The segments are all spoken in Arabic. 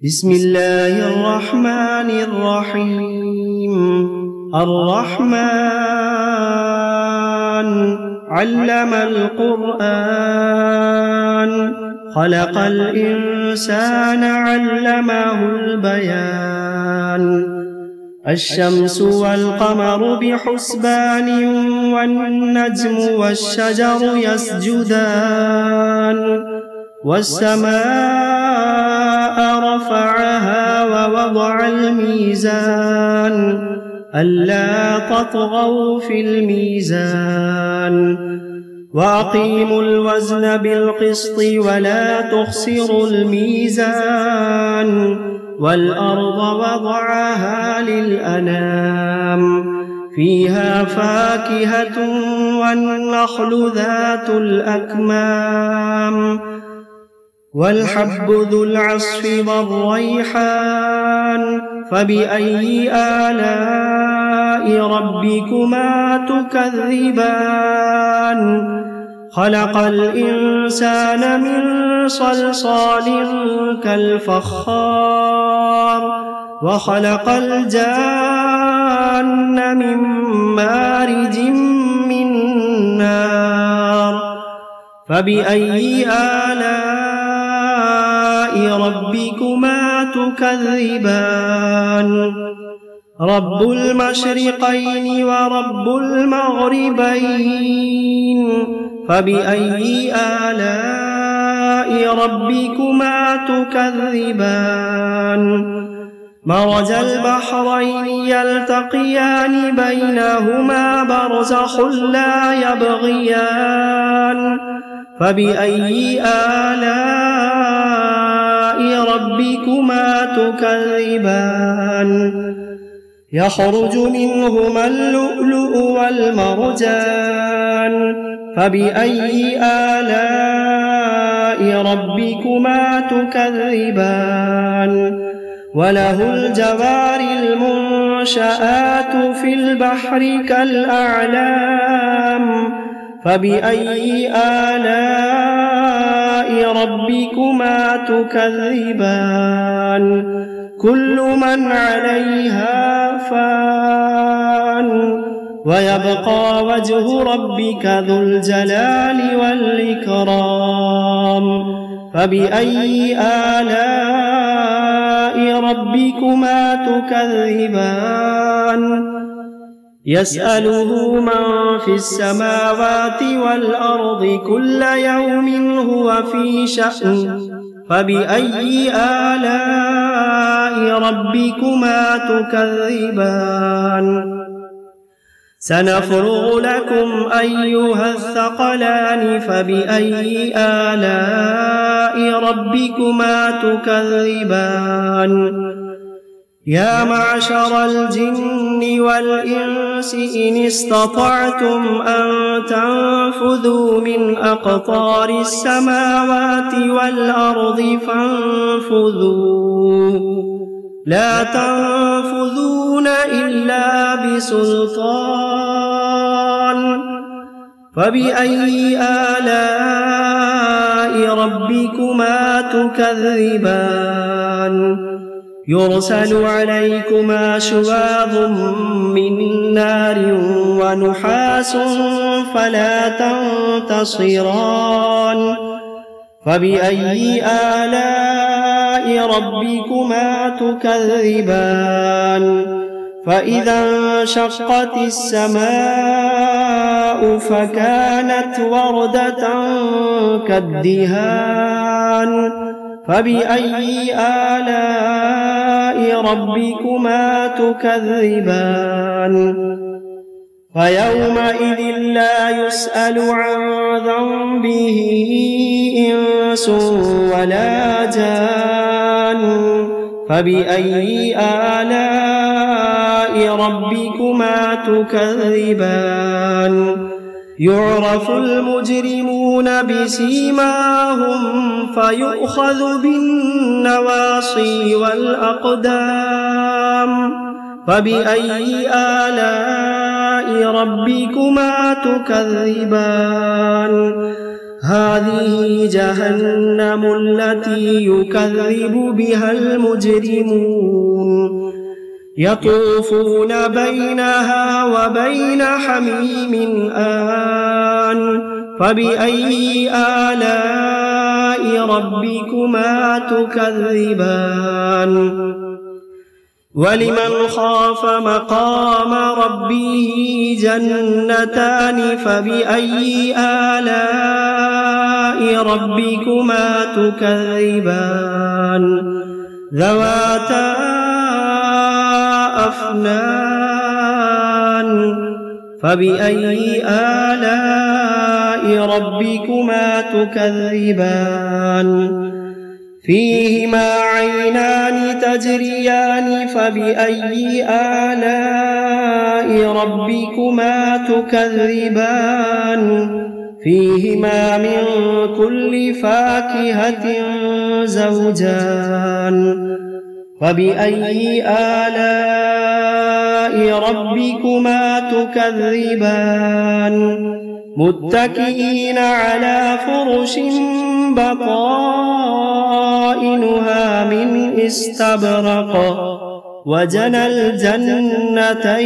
بسم الله الرحمن الرحيم. الرحمن علم القرآن خلق الإنسان علمه البيان. الشمس والقمر بحسبان والنجم والشجر يسجدان. والسماء رفعها ووضع الميزان ألا تطغوا في الميزان. وأقيموا الوزن بالقسط ولا تخسروا الميزان. والأرض وضعها للأنام فيها فاكهة والنخل ذات الأكمام والحب ذو العصف والريحان. فبأي آلاء ربكما تكذبان؟ خلق الإنسان من صلصال كالفخار وخلق الجان من مارج من نار. فبأي آلاء ربكما تكذبان؟ رب المشرقين ورب المغربين. فبأي آلاء ربكما تكذبان؟ مرج البحرين يلتقيان بينهما برزخ لا يبغيان. فبأي آلاء ربكما تكذبان؟ يخرج منهما اللؤلؤ والمرجان. فبأي آلاء ربكما تكذبان؟ وله الجوار المنشآت في البحر كالأعلام. فبأي آلاء ربكما تكذبان؟ كل من عليها فان ويبقى وجه ربك ذو الجلال والإكرام. فبأي آلاء ربكما تكذبان؟ يسأله من في السماوات والأرض كل يوم هو في شأن. فبأي آلاء ربكما تكذبان؟ سنفرغ لكم أيها الثقلان. فبأي آلاء ربكما تكذبان؟ يا معشر الجن والإنس إن استطعتم أن تنفذوا من أقطار السماوات والأرض فانفذوا لا تنفذون إلا بسلطان. فبأي آلاء ربكما تكذبان؟ يرسل عليكما شواظ من نار ونحاس فلا تنتصران. فبأي آلاء ربكما تكذبان؟ فإذا انشقت السماء فكانت وردة كالدهان. فبأي آلاء ربكما تكذبان؟ فيومئذ لا يسأل عن ذنبه إنس ولا جان. فبأي آلاء ربكما تكذبان؟ يعرف المجرمون بسيماهم فيؤخذ بالنواصي والأقدام. فبأي آلاء ربكما تكذبان؟ هذه جهنم التي يكذب بها المجرمون يطوفون بينها وبين حميم آن فبأي آلاء ربكما تكذبان ولمن خاف مقام ربه جنتان فبأي آلاء ربكما تكذبان ذواتا أفنان فبأي آلاء ربكما تكذبان فيهما عينان تجريان فبأي آلاء ربكما تكذبان فيهما من كل فاكهة زوجان فبأي آلاء ربكما تكذبان متكئين على فرش بطائنها من استبرق وجنى الجنتين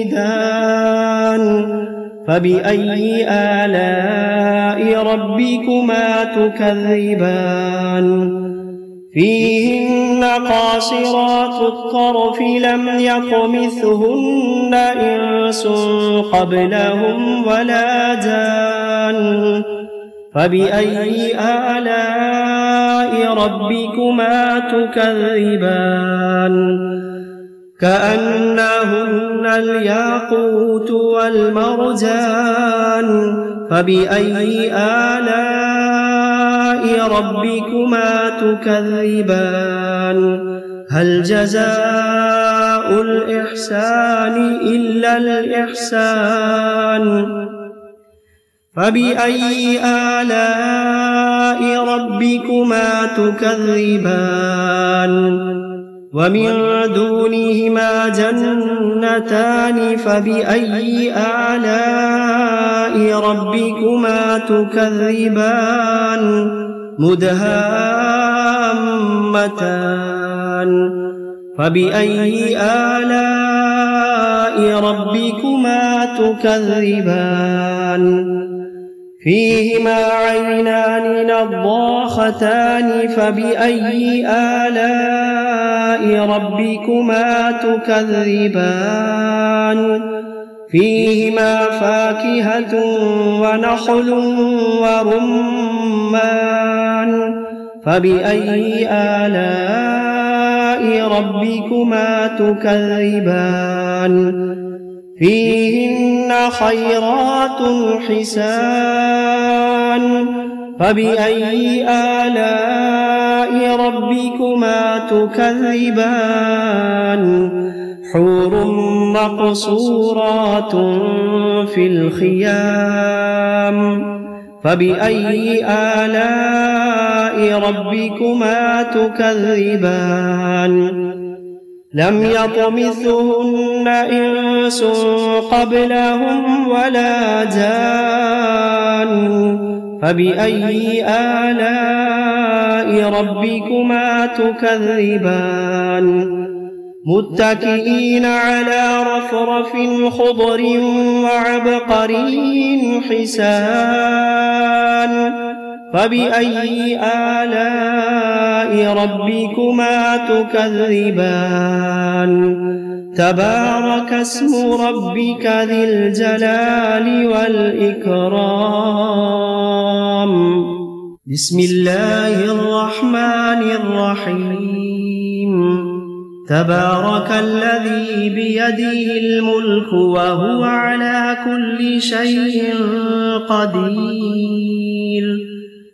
دان فبأي آلاء ربكما تكذبان فيهن قاصرات الطرف لم يطمثهن إنس قبلهم ولا جان فبأي آلاء ربكما تكذبان كأنهن الياقوت والمرجان فبأي آلاء ربكما تكذبان هل جزاء الإحسان إلا الإحسان فبأي آلاء ربكما تكذبان ومن دونهما جنتان فبأي آلاء ربكما تكذبان مدهامتان فبأي آلاء ربكما تكذبان فيهما عينان نضاختان فبأي آلاء ربكما تكذبان فيهما فاكهة ونخل ورمان فبأي آلاء ربكما تكذبان فيهن خيرات حسان فبأي آلاء ربكما تكذبان حور مقصورات في الخيام فبأي آلاء ربكما تكذبان لم يطمثهن إنس قبلهم ولا جان فبأي آلاء ربكما تكذبان متكئين على رفرف خضر وعبقري حسان فبأي آلاء ربكما تكذبان تبارك اسم ربك ذي الجلال والإكرام بسم الله الرحمن الرحيم تبارك الذي بيده الملك وهو على كل شيء قدير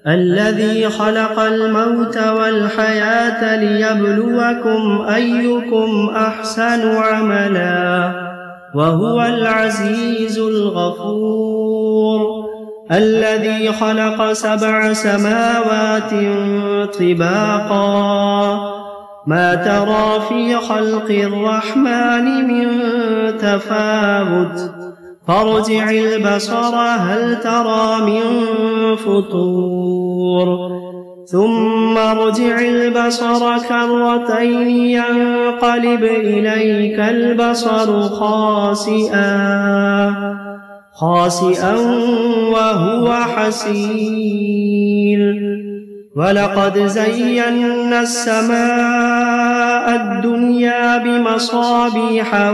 الذي خلق الموت والحياة ليبلوكم أيكم أحسن عملا وهو العزيز الغفور الذي خلق 7 سماوات طباقا ما ترى في خلق الرحمن من تفاوت فارجع البصر هل ترى من فطور ثم ارجع البصر كرتين ينقلب إليك البصر خاسئا وهو حسير ولقد زينا السماء الدنيا بمصابيح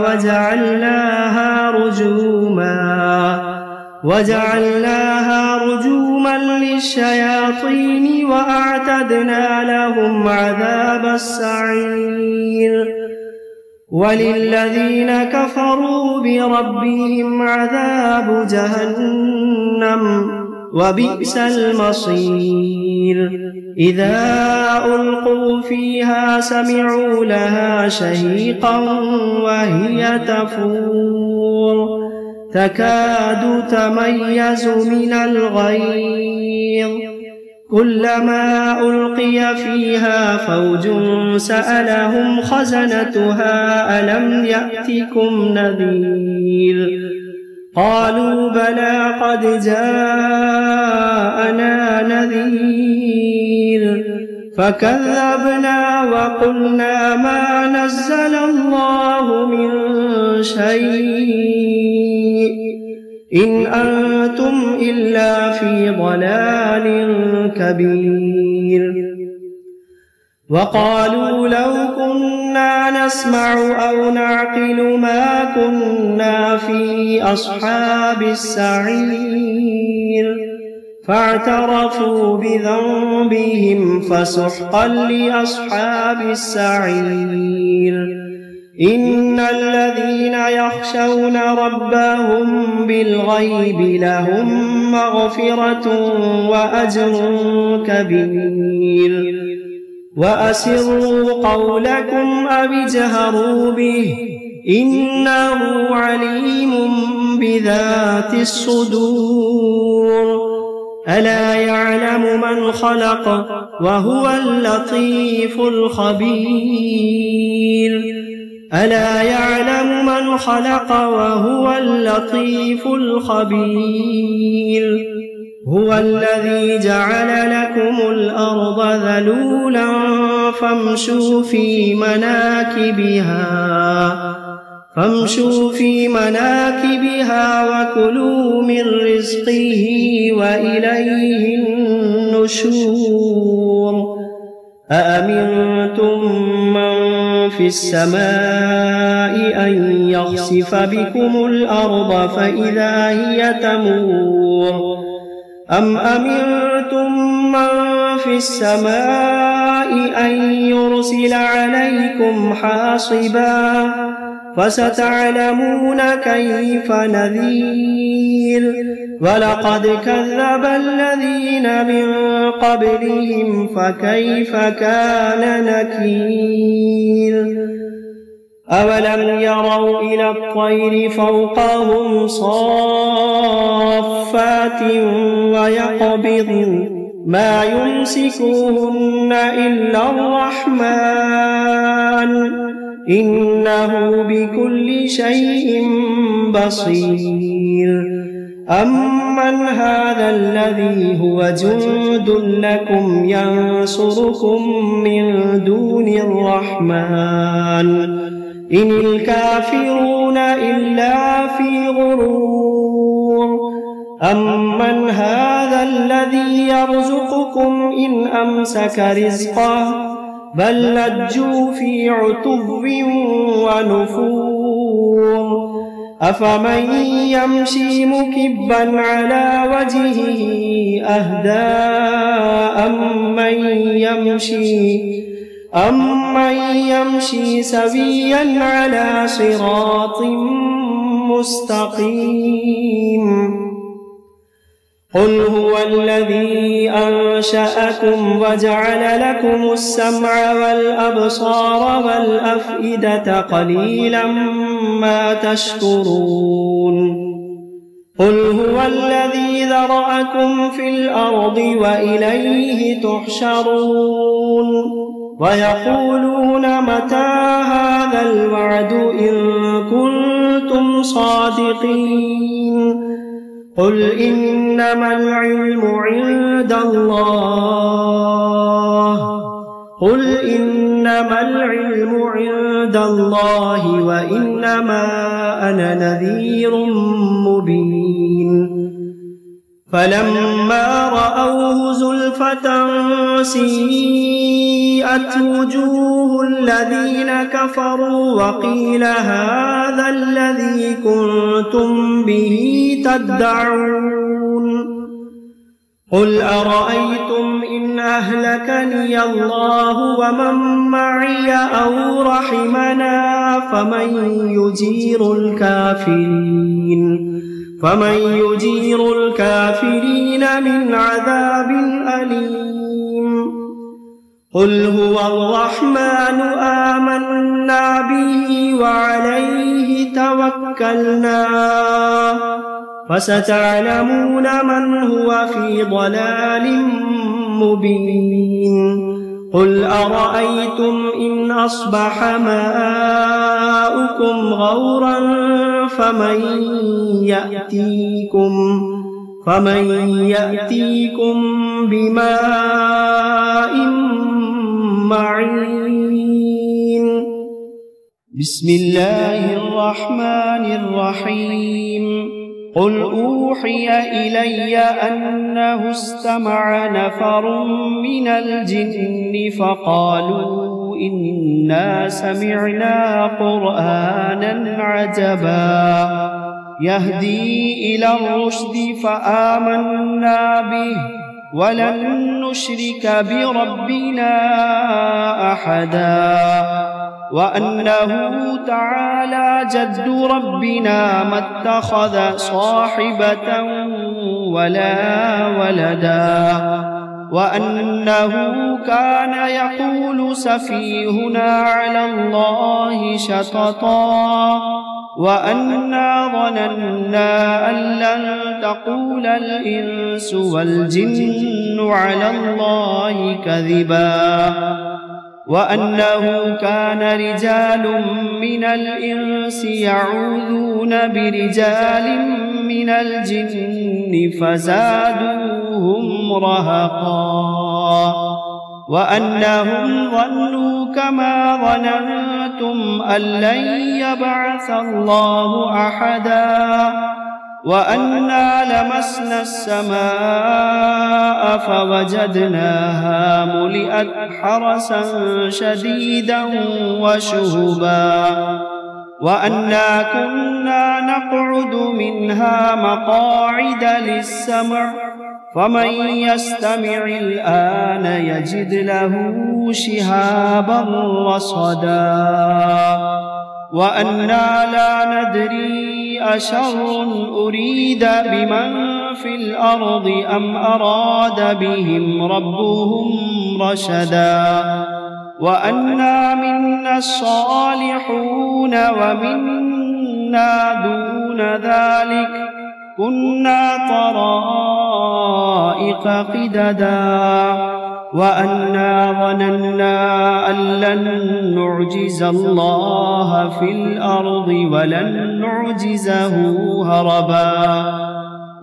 وجعلناها رجوما للشياطين وأعتدنا لهم عذاب السعير وللذين كفروا بربهم عذاب جهنم وبئس المصير إذا ألقوا فيها سمعوا لها شهيقا وهي تفور تكاد تميز من الغيظ كلما ألقي فيها فوج سألهم خزنتها ألم يأتكم نذير قالوا بلى قد جاءنا نذير فكذبنا وقلنا ما نزل الله من شيء إن أنتم إلا في ضلال كبير وقالوا لو كنا نسمع أو نعقل ما كنا في أصحاب السعير فاعترفوا بذنبهم فسحقا لأصحاب السعير إن الذين يخشون ربهم بالغيب لهم مغفرة وأجر كبير وأسروا قولكم أو اجهروا به إنه عليم بذات الصدور ألا يعلم من خلق وهو اللطيف الخبير ألا يعلم من خلق وهو اللطيف الخبير هو الذي جعل لكم الأرض ذلولا فامشوا في مناكبها وكلوا من رزقه وإليه النشور أأمنتم من في السماء أن يخسف بكم الأرض فإذا هي تمور أم أمنتم من في السماء أن يرسل عليكم حاصبا فستعلمون كيف نذير ولقد كذب الذين من قبلهم فكيف كان نكير أولم يروا إلى الطير فوقهم صافات ويقبضن ما يمسكوهن إلا الرحمن إنه بكل شيء بصير أمن هذا الذي هو جند لكم ينصركم من دون الرحمن إن الكافرون إلا في غرور أمن هذا الذي يرزقكم إن أمسك رزقه بل لجوا في عتب ونفور أفمن يمشي مكبا على وجهه أهدى أمن يمشي سويا على صراط مستقيم قل هو الذي أنشأكم وجعل لكم السمع والأبصار والأفئدة قليلا ما تشكرون قل هو الذي ذرأكم في الأرض وإليه تحشرون ويقولون متى هذا الوعد إن كنتم صادقين قل إنما العلم عند الله وإنما أنا نذير مبين فلما رأوه زلفة سيئت وجوه الذين كفروا وقيل هذا الذي كنتم به تدعون قل أرأيتم إن أهلكني الله ومن معي أو رحمنا فمن يجير الكافرين من عذاب أليم قل هو الرحمن آمنا به وعليه توكلنا فستعلمون من هو في ضلال مبين قل أرأيتم إن أصبح ماؤكم غورا فمن يأتيكم بماء معين بسم الله الرحمن الرحيم قل أوحي إلي أنه استمع نفر من الجن فقالوا إنا سمعنا قرآنا عجبا يهدي إلى الرشد فآمنا به ولن نشرك بربنا أحدا وأنه تعالى جد ربنا ما اتخذ صاحبة ولا ولدا وأنه كان يقول سفيهنا على الله شططا وأنا ظننا أن لن تقول الإنس والجن على الله كذبا وأنه كان رجال من الإنس يعوذون برجال من الجن فزادوهم رهقا وأنهم ظنوا كما ظننتم أن لن يبعث الله أحدا وأنا لمسنا السماء فوجدناها ملئت حرسا شديدا وشهبا وأنا كنا نقعد منها مقاعد للسمع فمن يستمع الآن يجد له شهابا رصدا وأنا لا ندري أشر أريد بمن في الأرض أم أراد بهم ربهم رشدا وأنا منا الصالحون ومنا دون ذلك كنا طرائق قددا وأنا ظننا أن لن نعجز الله في الأرض ولن نعجزه هربا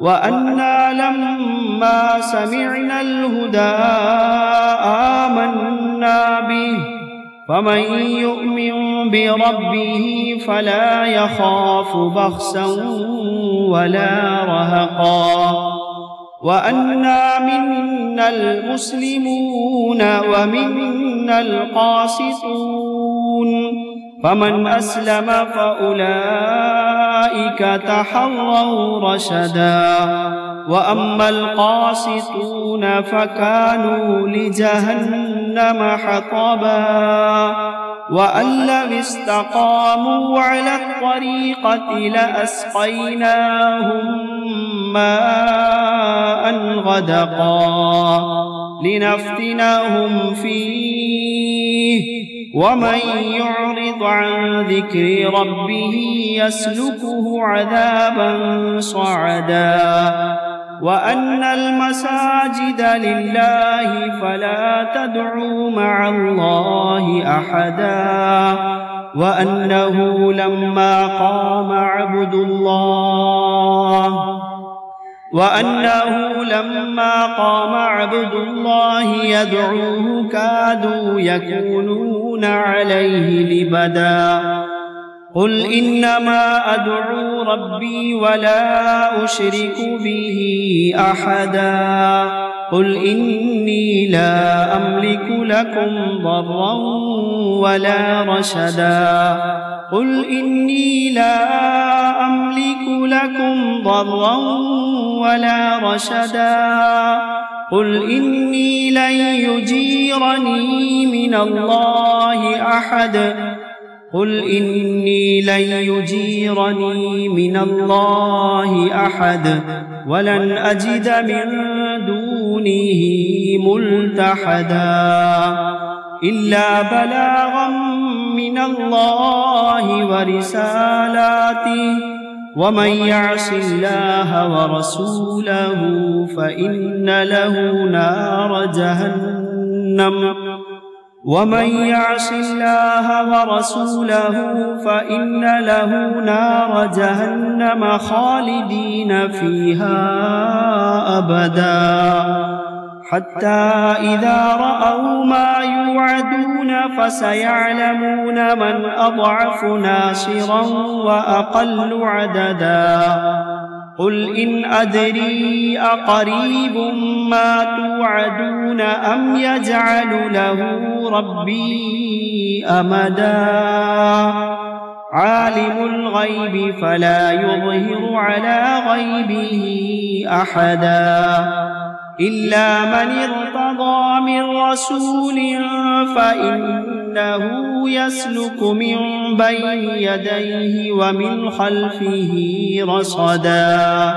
وأنا لما سمعنا الهدى آمنا به فمن يؤمن بربه فلا يخاف بخسا ولا رهقا وأنا منا المسلمون ومنا القاسطون فمن أسلم فأولئك تحروا رشدا وأما القاسطون فكانوا لجهنم حطبا وأن لو استقاموا على الطريقة لأسقيناهم ماء غدقا لنفتنهم فيه ومن يعرض عن ذكر ربه يسلكه عذابا صعدا وأن المساجد لله فلا تدعوا مع الله أحدا وأنه لما قام عبد الله يدعوه كادوا يكونون عليه لبدا. قل إنما أدعو ربي ولا أشرك به أحدا. قل إني لا أملك لكم ضرا ولا رشدا. قل إني لا أملك لكم ضرا ولا رشدا. قل إني لن يجيرني من الله أحد. قل إني لن يجيرني من الله أحد ولن أجد من دونه ملتحدا إلا بلاغا من الله ورسالاته ومن يعص الله ورسوله فإن له نار جهنم خالدين فيها أبدا. حتى إذا رأوا ما يوعدون فسيعلمون من أضعف ناصرا وأقل عددا. قل إن أدري أقريب ما توعدون أم يجعل له ربي أمدا. عالم الغيب فلا يظهر على غيبه أحدا إلا من ارتضى من رسول فإنه يسلك من بين يديه ومن خلفه رصدا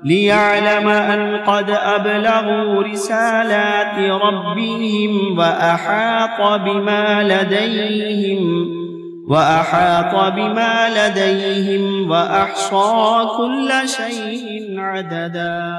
ليعلم أن قد أبلغوا رسالات ربهم وأحاط بما لديهم وأحصى كل شيء عددا.